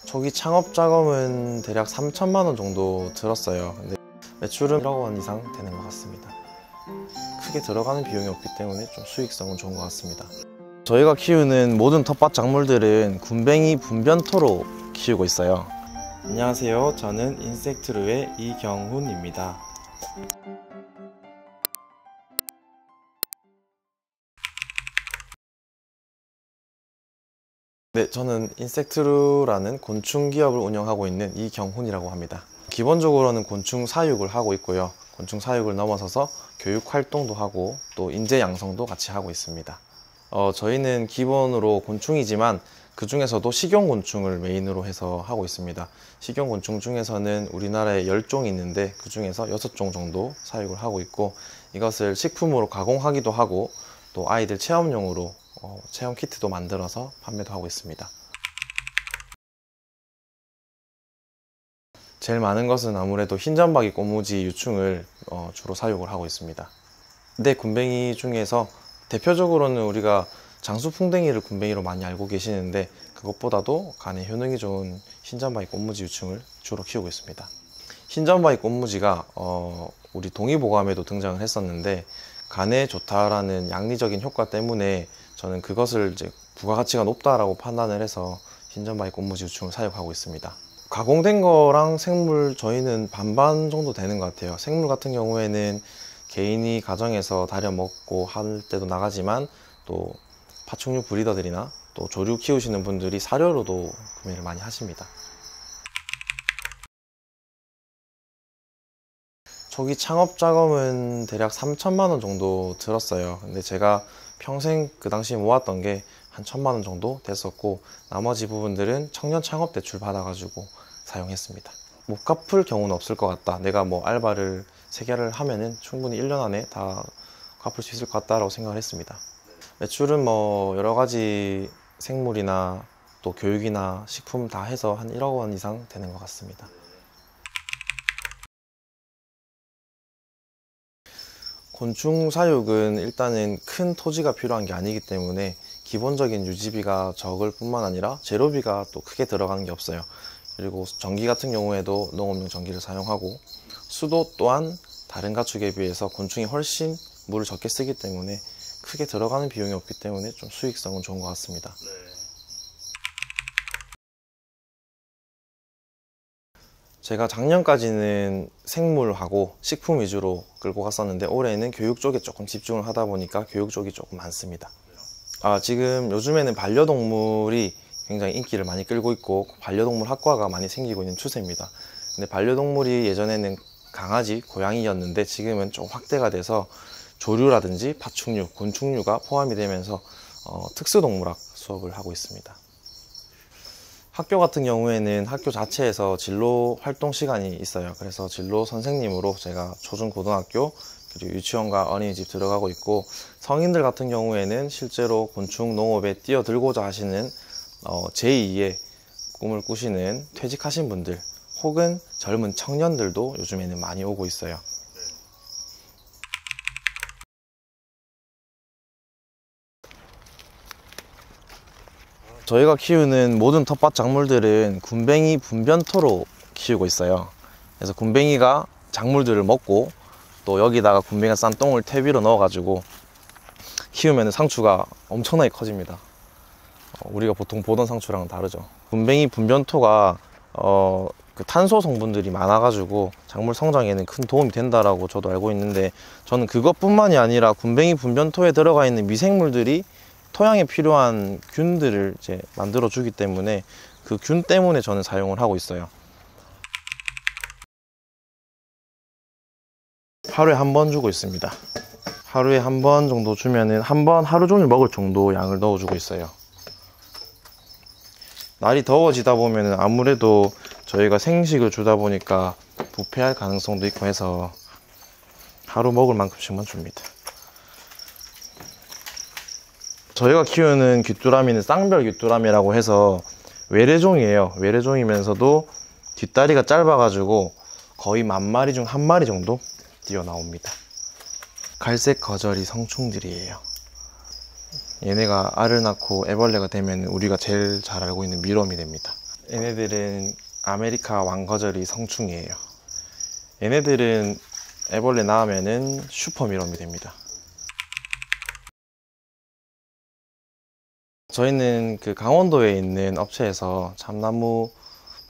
초기 창업 자금은 대략 3천만 원 정도 들었어요. 근데 매출은 1억 원 이상 되는 것 같습니다. 크게 들어가는 비용이 없기 때문에 좀 수익성은 좋은 것 같습니다. 저희가 키우는 모든 텃밭 작물들은 굼벵이 분변토로 키우고 있어요. 안녕하세요. 저는 인섹트루의 이경훈입니다. 네, 저는 인섹트루라는 곤충 기업을 운영하고 있는 이경훈이라고 합니다. 기본적으로는 곤충 사육을 하고 있고요. 곤충 사육을 넘어서서 교육 활동도 하고 또 인재 양성도 같이 하고 있습니다. 저희는 기본으로 곤충이지만 그 중에서도 식용곤충을 메인으로 해서 하고 있습니다. 식용곤충 중에서는 우리나라에 10종이 있는데 그 중에서 6종 정도 사육을 하고 있고, 이것을 식품으로 가공하기도 하고 또 아이들 체험용으로 체험 키트도 만들어서 판매도 하고 있습니다. 제일 많은 것은 아무래도 흰점박이 꽃무지 유충을 주로 사육을 하고 있습니다. 근데 굼벵이 중에서 대표적으로는 우리가 장수풍뎅이를 굼벵이로 많이 알고 계시는데, 그것보다도 간에 효능이 좋은 흰점박이 꽃무지 유충을 주로 키우고 있습니다. 흰점박이 꽃무지가 우리 동의보감에도 등장을 했었는데, 간에 좋다라는 양리적인 효과 때문에 저는 그것을 이제 부가가치가 높다라고 판단을 해서 흰점박이 꽃무지 유충을 사육하고 있습니다. 가공된 거랑 생물 저희는 반반 정도 되는 것 같아요. 생물 같은 경우에는 개인이 가정에서 다려 먹고 할 때도 나가지만, 또 파충류 브리더들이나 또 조류 키우시는 분들이 사료로도 구매를 많이 하십니다. 초기 창업 자금은 대략 3천만 원 정도 들었어요. 근데 제가 평생 그 당시에 모았던 게 한 1,000만 원 정도 됐었고, 나머지 부분들은 청년 창업 대출 받아가지고 사용했습니다. 못 갚을 경우는 없을 것 같다. 내가 뭐 알바를 3개를 하면은 충분히 1년 안에 다 갚을 수 있을 것 같다라고 생각을 했습니다. 매출은 뭐 여러 가지 생물이나 또 교육이나 식품 다 해서 한 1억 원 이상 되는 것 같습니다. 곤충 사육은 일단은 큰 토지가 필요한 게 아니기 때문에 기본적인 유지비가 적을 뿐만 아니라 재료비가 또 크게 들어가는 게 없어요. 그리고 전기 같은 경우에도 농업용 전기를 사용하고, 수도 또한 다른 가축에 비해서 곤충이 훨씬 물을 적게 쓰기 때문에 크게 들어가는 비용이 없기 때문에 좀 수익성은 좋은 것 같습니다. 제가 작년까지는 생물하고 식품 위주로 끌고 갔었는데, 올해는 교육 쪽에 조금 집중을 하다 보니까 교육 쪽이 조금 많습니다. 지금 요즘에는 반려동물이 굉장히 인기를 많이 끌고 있고 반려동물 학과가 많이 생기고 있는 추세입니다. 근데 반려동물이 예전에는 강아지, 고양이였는데 지금은 좀 확대가 돼서 조류라든지 파충류, 곤충류가 포함이 되면서 특수동물학 수업을 하고 있습니다. 학교 같은 경우에는 학교 자체에서 진로 활동 시간이 있어요. 그래서 진로 선생님으로 제가 초중 고등학교 그리고 유치원과 어린이집 들어가고 있고, 성인들 같은 경우에는 실제로 곤충 농업에 뛰어들고자 하시는 제2의 꿈을 꾸시는 퇴직하신 분들 혹은 젊은 청년들도 요즘에는 많이 오고 있어요. 저희가 키우는 모든 텃밭 작물들은 굼벵이 분변토로 키우고 있어요. 그래서 굼벵이가 작물들을 먹고 또 여기다가 굼벵이가 싼 똥을 퇴비로 넣어가지고 키우면 상추가 엄청나게 커집니다. 우리가 보통 보던 상추랑은 다르죠. 굼벵이 분변토가 그 탄소 성분들이 많아가지고 작물 성장에는 큰 도움이 된다라고 저도 알고 있는데, 저는 그것뿐만이 아니라 굼벵이 분변토에 들어가 있는 미생물들이 토양에 필요한 균들을 이제 만들어 주기 때문에 그 균 때문에 저는 사용을 하고 있어요. 하루에 한 번 주고 있습니다. 하루에 한 번 정도 주면은 한 번 하루 종일 먹을 정도 양을 넣어주고 있어요. 날이 더워지다 보면은 아무래도 저희가 생식을 주다 보니까 부패할 가능성도 있고 해서 하루 먹을 만큼씩만 줍니다. 저희가 키우는 귀뚜라미는 쌍별 귀뚜라미라고 해서 외래종이에요. 외래종이면서도 뒷다리가 짧아가지고 거의 10,000마리 중 1마리 정도 뛰어나옵니다. 갈색 거저리 성충들이에요. 얘네가 알을 낳고 애벌레가 되면 우리가 제일 잘 알고 있는 미럼이 됩니다. 얘네들은 아메리카 왕거절이 성충이에요. 얘네들은 애벌레 낳으면은 슈퍼미럼이 됩니다. 저희는 그 강원도에 있는 업체에서 참나무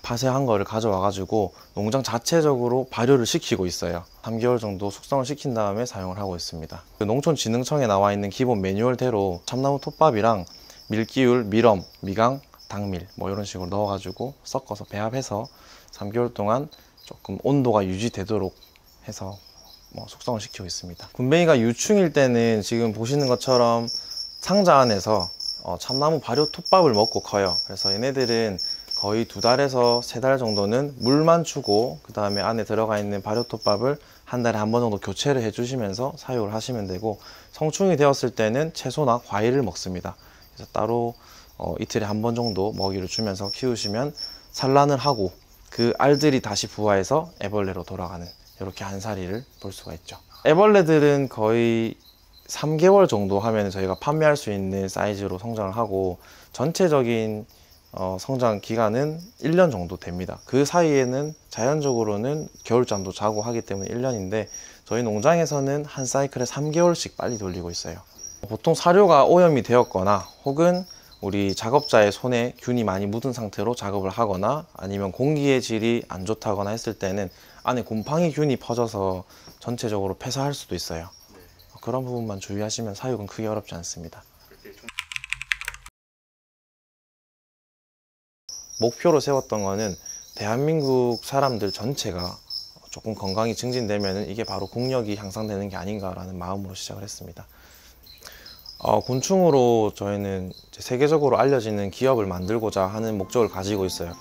파쇄한 거를 가져와 가지고 농장 자체적으로 발효를 시키고 있어요. 3개월 정도 숙성을 시킨 다음에 사용을 하고 있습니다. 그 농촌진흥청에 나와 있는 기본 매뉴얼대로 참나무 톱밥이랑 밀기울, 밀엄, 미강, 당밀 뭐 이런 식으로 넣어 가지고 섞어서 배합해서 3개월 동안 조금 온도가 유지되도록 해서 숙성을 시키고 있습니다. 군뱅이가 유충일 때는 지금 보시는 것처럼 상자 안에서 참나무 발효 톱밥을 먹고 커요. 그래서 얘네들은 거의 2달에서 3달 정도는 물만 주고 그 다음에 안에 들어가 있는 발효 톱밥을 한 달에 한 번 정도 교체를 해주시면서 사육을 하시면 되고, 성충이 되었을 때는 채소나 과일을 먹습니다. 그래서 따로 이틀에 한 번 정도 먹이를 주면서 키우시면 산란을 하고 그 알들이 다시 부화해서 애벌레로 돌아가는 이렇게 한사리를 볼 수가 있죠. 애벌레들은 거의 3개월 정도 하면 저희가 판매할 수 있는 사이즈로 성장을 하고, 전체적인 성장 기간은 1년 정도 됩니다. 그 사이에는 자연적으로는 겨울잠도 자고 하기 때문에 1년인데 저희 농장에서는 한 사이클에 3개월씩 빨리 돌리고 있어요. 보통 사료가 오염이 되었거나 혹은 우리 작업자의 손에 균이 많이 묻은 상태로 작업을 하거나 아니면 공기의 질이 안 좋다거나 했을 때는 안에 곰팡이 균이 퍼져서 전체적으로 폐사할 수도 있어요. 그런 부분만 주의하시면 사육은 크게 어렵지 않습니다. 목표로 세웠던 거는 대한민국 사람들 전체가 조금 건강이 증진되면 이게 바로 국력이 향상되는 게 아닌가라는 마음으로 시작을 했습니다. 곤충으로 저희는 세계적으로 알려지는 기업을 만들고자 하는 목적을 가지고 있어요.